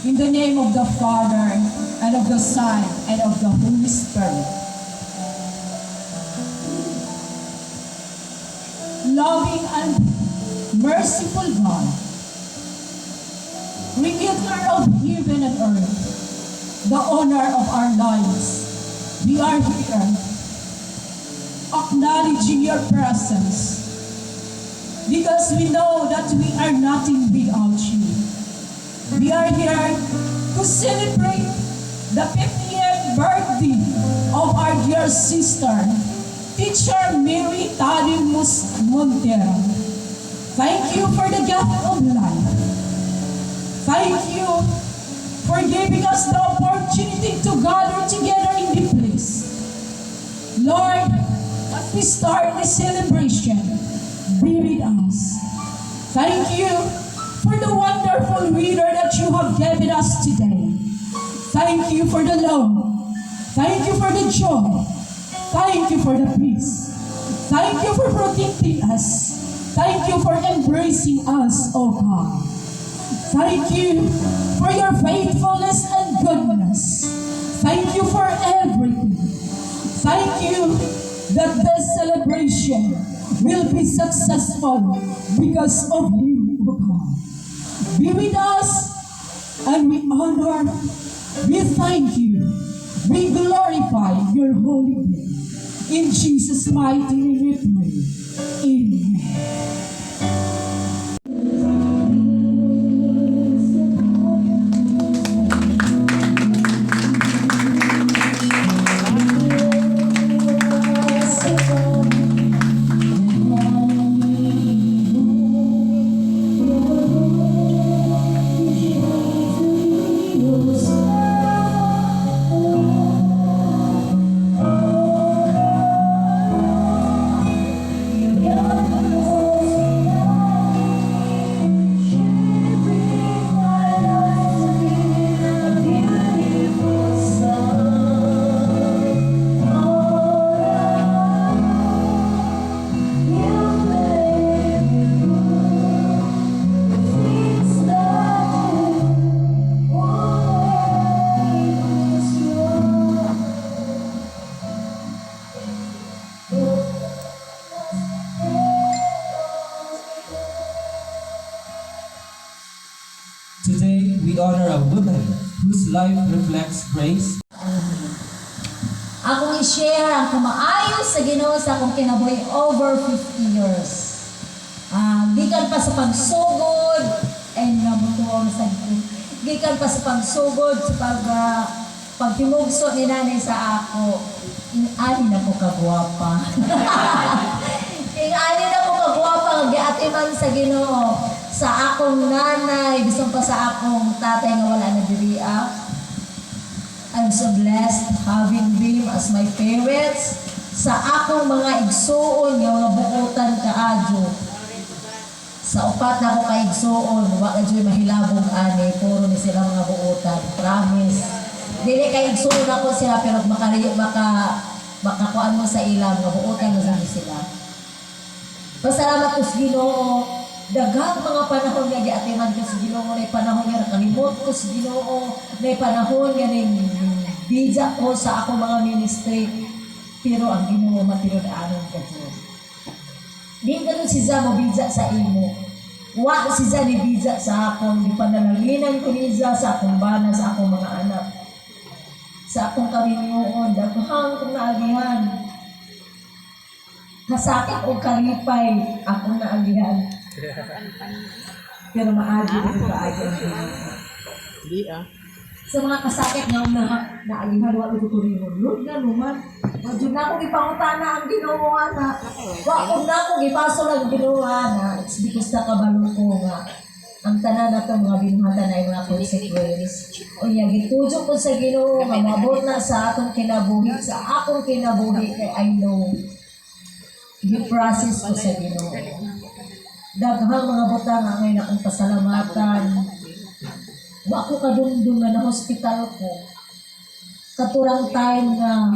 In the name of the Father, and of the Son, and of the Holy Spirit. Loving and merciful God, Creator of heaven and earth, the owner of our lives, we are here, acknowledging your presence, because we know that we are nothing without you. We are here to celebrate the 50th birthday of our dear sister, Teacher Mary Talimus Montero. Thank you for the gift of life. Thank you for giving us the opportunity to gather together in this place. Lord, as we start this celebration, be with us. Thank you for the wonderful reader that you have given us today. Thank you for the love. Thank you for the joy. Thank you for the peace. Thank you for protecting us. Thank you for embracing us, oh God. Thank you for your faithfulness and goodness. Thank you for everything. Thank you that this celebration will be successful because of you, oh God. Be with us and we honor, we thank you, we glorify your holy name. In Jesus' mighty name we pray. Amen. Today, we honor a woman whose life reflects grace. Akong i-share ang kumaayos sa Ginoo sa akong kinabuhi over 50 years. Gikan pa sa pagsugod, ay nabutuang sa gikan pa sa pagsugod sa pagtimugso ni nanay sa ako. Ani na ko kagwapa. Ani na ko kagwapa, giatiman sa Ginoo. Sa akong nanay, bisan pa sa akong tatay nga wala na diriya. I'm so blessed having them as my parents. Sa akong mga igsuon nga mga bukutan kaadyo. Sa upat na ako ka igsuon, wala dyo'y mahilabog ani, puro ni sila mga bukutan. Promise. Dili kay igsuon ako sila, pero makakuan mo sa ilang, mga bukutan mo sila. Pasalamat ko sa Ginoo. Daghang mga panahon nga giatiman ko sa Ginoo, may panahon nga nakalimot ko sa Ginoo, may panahon nga bidya ko sa akong mga ministry, pero ang Ginoo matirod-anon ka Diyo. Di ganun si Za mo bidya sa imo. Wa si Za ni bidya sa akong, di panalalinan ko ni Za sa akong bana, sa akong mga anak. Sa akong kaminuon, daghang kong naagihan. Kasakit o kalipay, akong naagihan. Pero maagi ito kaagi ang Ginoo. Sa mga kasakit nga naalihan, wala ito turingon. Lord nga naman, wala na akong ipangutana ang Ginoo na. Wala na akong ipaso lang Ginoo na. It's because nakabalo ko nga. Ang tanan na ito, mga binuhatan na yung mga consequence. O yan, gitujo ko sa Ginoo, mamabot na sa akong kinabuhi, sa akong kinabuhi, kay I know. Gi-process ko sa Ginoo. Daghang mga butang ang ngayon akong pasalamatan. Wa ko kadungdung na hospital ko. Katurang time na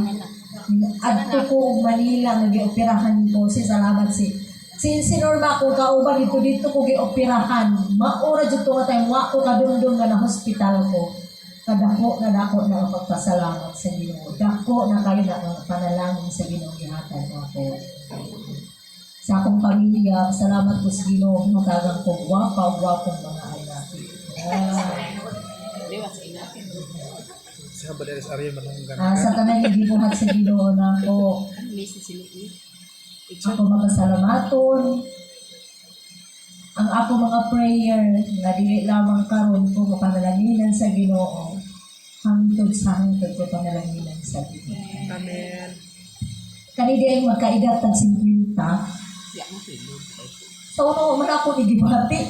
adto ko Manila, nag-ioperahan ko. Salamat si Si Norma ko kauban dito ko gioperahan. Maura jud to nga time wa ko kadungdong nga na hospital ko. Kadako na pagpasalamat sa Ginoo. Dako na kayo na ang panalangin sa Ginoo gihatag nako. Sa akong pamilya, salamat po sa Ginoo matagang ko gwapong mga anak. Sa tanan yung gibuhat sa Ginoo nako. Ako mapasalamaton. Ang ako mga prayer nga dili lamang karon ko mapanalangin sa Ginoo. Hangtod ko panalangin sa Ginoo. Amen. Kani diay magkaedad tag 50. So no man ako ni gibati.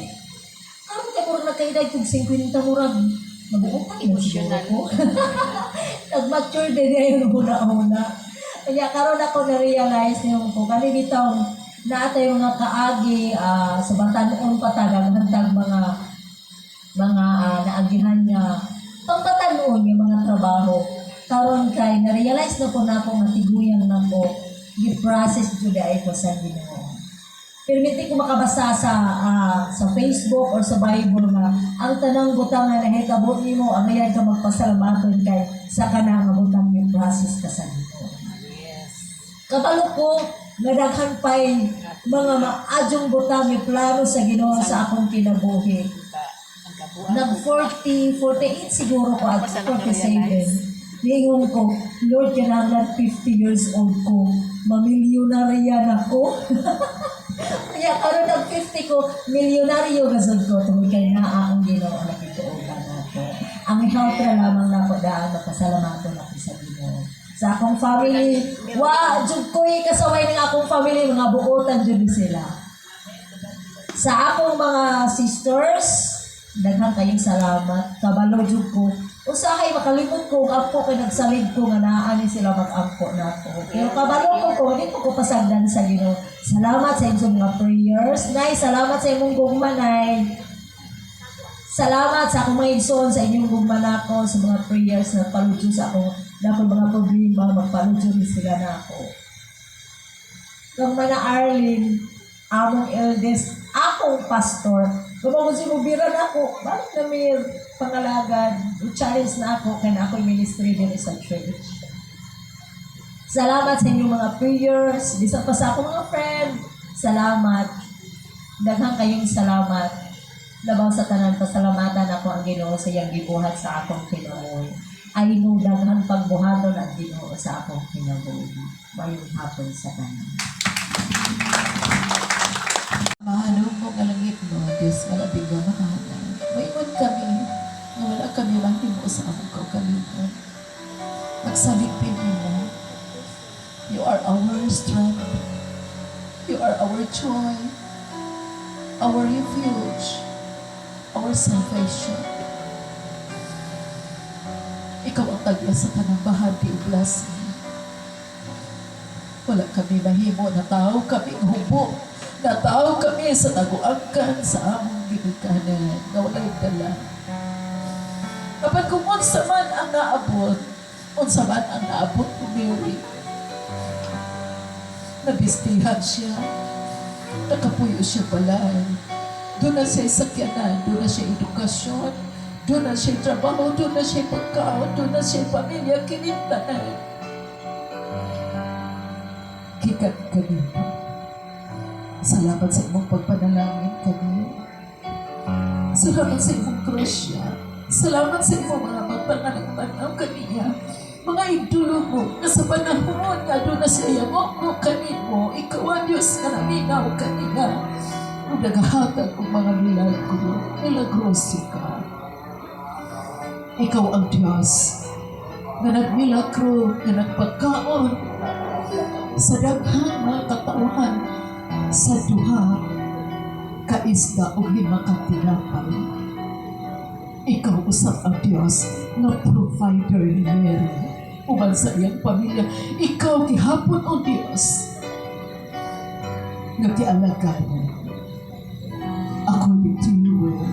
Karon kay puro nagkaedad tag 50 murag mabuotang emosyonal ko. Nag-mature din yung una-una. Kaya karon ako na-realize niyo ko kani bitaw naatay mga kaagi sa batanon pa hantag mga naagihan niya pagpatanon yung mga trabaho karon kay na-realize na ko na ako nga tiguyan na ko gi-process jud ay ko sa Ginoo. Permiti ko makabasa sa Facebook or sa Bible nga ang tanang butang nga nahitabo nimo ang ayan ka magpasalamaton kay sa kanang butang yung process ka sa Ginoo. Kabalo ko nadaghan pa'y mga maadyong butang yung plano sa Ginoo sa akong kinabuhi. Nag 48 siguro ko at 47. Niingon ko, Lord, kailangan 50 years old ko. Mamilyonaryan ako. Kaya karon nag 50 ko, milyonaryo gasod ko. Tungkol kay naa ang Ginoo na kituogan ako. Ang health na lamang na ako daan, magpasalamaton ako sa Ginoo. Sa akong family, jud ko'y kasaway ng akong family, mga buotan jud sila. Sa akong mga sisters, daghang kayong salamat. Kabalo jud ko. Usahay makalimot ko ang ampo kay nagsalid ko nga naa ni sila mag-ampo nako. Pero kabalo ko di ko pasagdan sa Ginoo. Salamat sa inyong mga prayers. Nay, salamat sa imong gugma, Nay. Salamat sa akong mga igsoon sa inyong gugma nako sa mga prayers na paludyo sa akong dako mga problema magpaludyo sila nako. Kang mana Arlene, among eldest, akong pastor. Kung si mubiran ako, bakit na may pangalagad, challenge na ako, kaya na ako yung ministry din sa church. Salamat sa inyong mga prayers, bisa pa sa akong mga friend, salamat. Daghang kayong salamat. Labaw sa tanan, pasalamatan ako ang Ginoo sa iyang gibuhat sa akong kinabuhi. Ay no, daghang pagbuhaton ang Ginoo sa akong kinabuhi. Mayong hapon sa tanan. Mahalo mo kalangit mo, Diyos, malabing ka makahanan. Mayroon kami, na wala kami mahimo sa among kaugalingon. Magsalipin mo, you are our strength, you are our joy, our refuge, our salvation. Ikaw ang tagya sa kanang bahagi o blessing. Wala kami mahimo na tao, kami hubo. Natao kami sa taguangkan sa among ginikanan na walay dala. Kapag kung unsa man ang naabot ni Mary, nabistihan siya, nakapuyo siya balay. Doon na siya sakyanan, doon na siya edukasyon, doon na siya trabaho, doon na siya pagkaon, doon na siya pamilya, kinintanan. Kikat kanina. Salamat sa imong pagpanalangin kami. Salamat sa imong grasya. Salamat sa imong mga pagpanalangin kaniya. Mga idolo mo na sa panahon nga doon na siya yamok mo kanimo. Ikaw ang Diyos na naminaw kaniya. Kung naghahatag ang mga milagro, milagroso ka. Ikaw ang Diyos na nagmilagro, na nagpagkaon sa daghang mga katauhan sa duha ka isda o himakatirapan. Ikaw usap ang Diyos na provider ni Mary uban sa iyang pamilya. Ikaw gihapon o Diyos nagkialaga mo according to your will.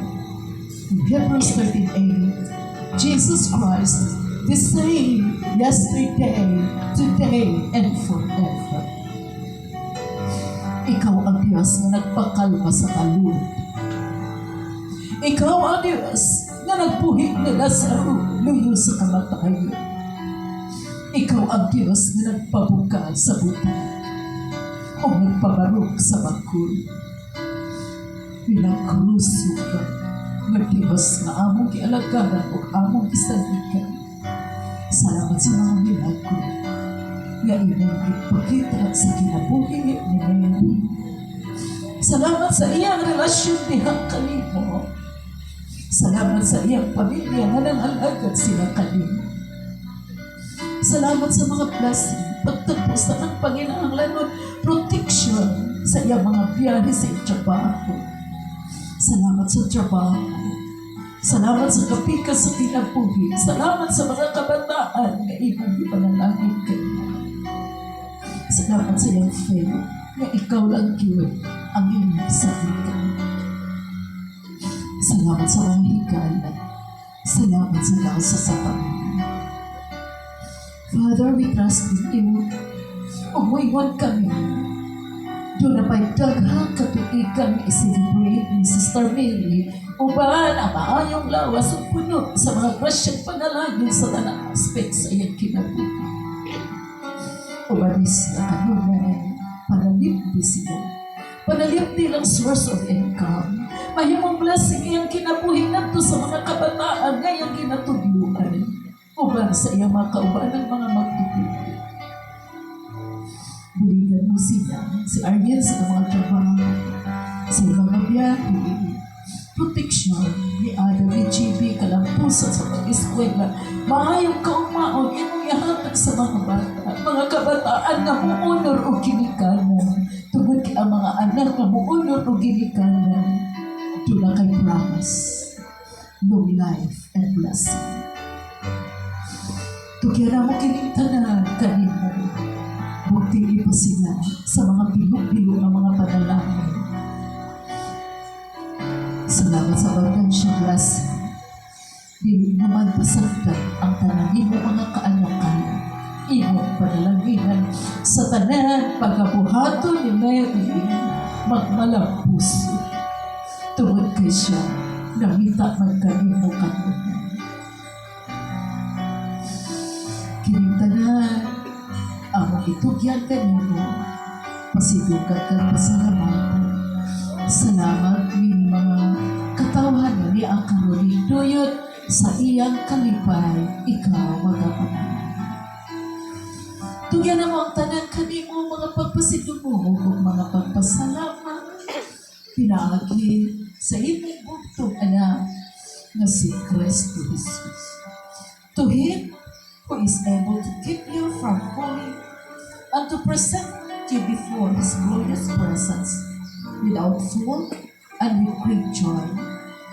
In Hebrews 13:8, Jesus Christ the same yesterday, today, and forever. Ikaw ang Diyos na nagpakalma sa kaluluwa. Ikaw ang Diyos na nagbuhit ni Lazaro luyo sa kamatayan. Ikaw ang Diyos na nagpabuka sa buto o nagpabarok sa bakul. Pinagkruso ka, nagdibas na among kialagaran o among isalikan. Salamat sa mga milagro nga imong ipakita sa kinabuhi ni Mary. Salamat sa iyang relasyon dihang kanimo. Salamat sa iyang pamilya nga nangalagad sila kanimo. Salamat sa mga blessing, pagtapos na ng Panginoon, protection sa iyang mga biyahe sa iyang trabaho. Salamat sa trabaho. Salamat sa kapikas sa kinabuhi. Salamat sa mga kabataan na ibang ipanalangin kayo. Salamat sa iyong faith na ikaw lang yun ang iyong sabihin. Salamat sa mga higala. Salamat sa lasa sa Panginoon. Father, we trust in you. Umuiwan kami. Doon na pa'y daghang katuigan na i-celebrate ni Sister Mary uban ang maayong lawas o puno sa mga grasyang panalangin sa tanang aspect sa iyang kinabuhi. Ubanis na kanunay, panalipdi sila. Panalipdi lang source of income. Mahimong blessing iyang kinabuhi nato sa mga kabataan ngayang kinatudluan. Uban sa iyang mga kauban ng mga magtutuloy. Buligan mo sila, si Ariel sa mga trabaho, sa mga biyahe, proteksyon ni Adam ni JB, kalampusan sa pag-eskwela, maayong kaumaon, imong ihatag sa mga bata, mga kabataan na muunor o ginikanan, tungod kay ang mga anak na muunor o ginikanan, tula kay promise, long life and blessing. Tugyara mo kinimtanan kanina, bugtili pa sila sa mga bilog-bilog ng mga panalangin. Salamat sa bagansya blessing. Dili naman pasagdan ang tanangin mo mga kaanakan. Imong panalanginan sa tanan pagkabuhato ni Mary magmalang puso. Tungod kay siya, namita magkanino kanina. Kinimtanan ang itugyan kanino, pasidugan kang pasalamatan. Salamat ng mga katawanan ni ang karoling duyot sa iyang kalipay, ikaw magapanay. Tugyan na mo ang tanan kanimo mga pagpasidumuho o mga pagpasalamat. Pinaagi sa imong bugtong anak na si Kristo Jesus. To Him who is able to keep you from falling and to present you before His glorious presence without fault and with great joy.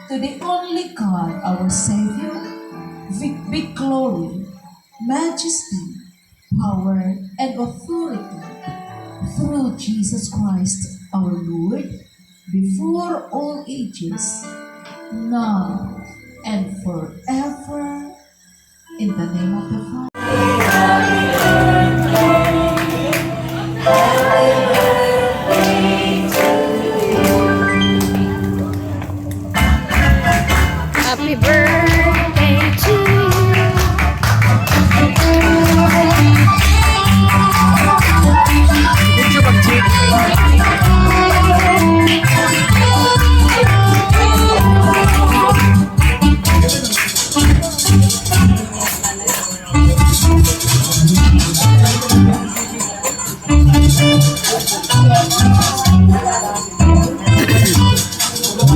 To the only God, our Savior, big glory, majesty, power, and authority through Jesus Christ our Lord, before all ages, now and forever. In the name of the Father. Happy birthday to you.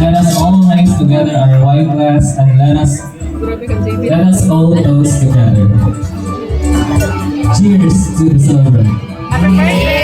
Let us all raise together our wine glass and let us all toast together. Cheers to the celebrant. Happy birthday!